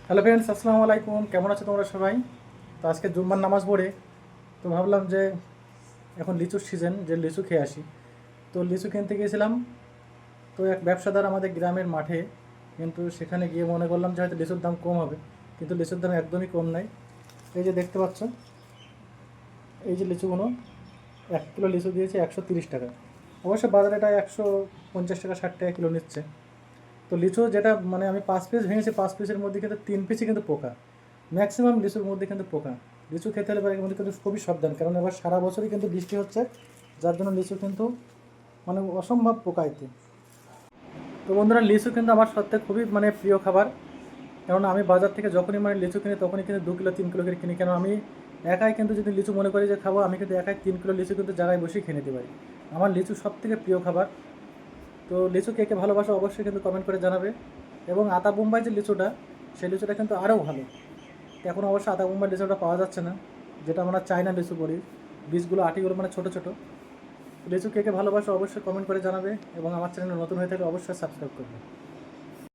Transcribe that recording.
Hello friends, আসসালামু আলাইকুম। কেমন আছো তোমরা সবাই? তো আজকে জুম্মার নামাজ পড়ে তো ভাবলাম যে এখন লিচুর সিজন, যে লিচু খেয়ে আসি। তো লিচু কিনতে গিয়েছিলাম তো এক ব্যবসাদার আমাদের গ্রামের মাঠে। কিন্তু সেখানে গিয়ে মনে করলাম যে হয়তো লিচুর দাম কম হবে, কিন্তু লিচুর দাম একদমই কম নাই। এই যে দেখতে পাচ্ছ, এই যে লিচুগুলো, 1 কিলো লিচু দিয়েছে 130 টাকা। অবশ্য বাজারে এটা 150 টাকা 60 টাকা কিলো নিচ্ছে। তো লিচু যেটা মানে আমি 5 পিস ভেঙেছি, 5 পিসের মধ্যে কিন্তু 3 পিসই কিন্তু পোকা। ম্যাক্সিমাম লিচুর মধ্যে কিন্তু পোকা। লিচু খেতে হলে এর মধ্যে কিন্তু খুবই সাবধান, কারণ এবার সারা বছরই কিন্তু বৃষ্টি হচ্ছে, যার জন্য লিচু কিন্তু মানে অসম্ভব পোকা এতে। তো বন্ধুরা, লিচু কিন্তু আমার সত্যি খুবই প্রিয় খাবার। কারণ আমি বাজার থেকে যখনই লিচু কিনি তখনই কিন্তু 2 কিলো 3 কিলো করে কিনি। কেন আমি একাই কিন্তু যদি লিচু মনে করি যে খাবো, আমি কিন্তু একাই 3 কিলো লিচু কিন্তু জায়গায় বসেই খেয়ে নিতে পারি। আমার লিচু সব থেকে প্রিয় খাবার। তো লিচু কে কে ভালোবাসো অবশ্যই কিন্তু কমেন্ট করে জানাবে। এবং আতা বোম্বাই যে লিচুটা, সেই লিচুটা কিন্তু আরও ভালো। এখন অবশ্য আতা বোম্বাই লিচুটা পাওয়া যাচ্ছে না, যেটা আমরা চাইনা লিচু বলি। বীজগুলো আটিগুলো ছোটো ছোটো। লিচু কে কে ভালোবাসো অবশ্যই কমেন্ট করে জানাবে, এবং আমার চ্যানেলে নতুন হয়ে থাকলে অবশ্যই সাবস্ক্রাইব করবে।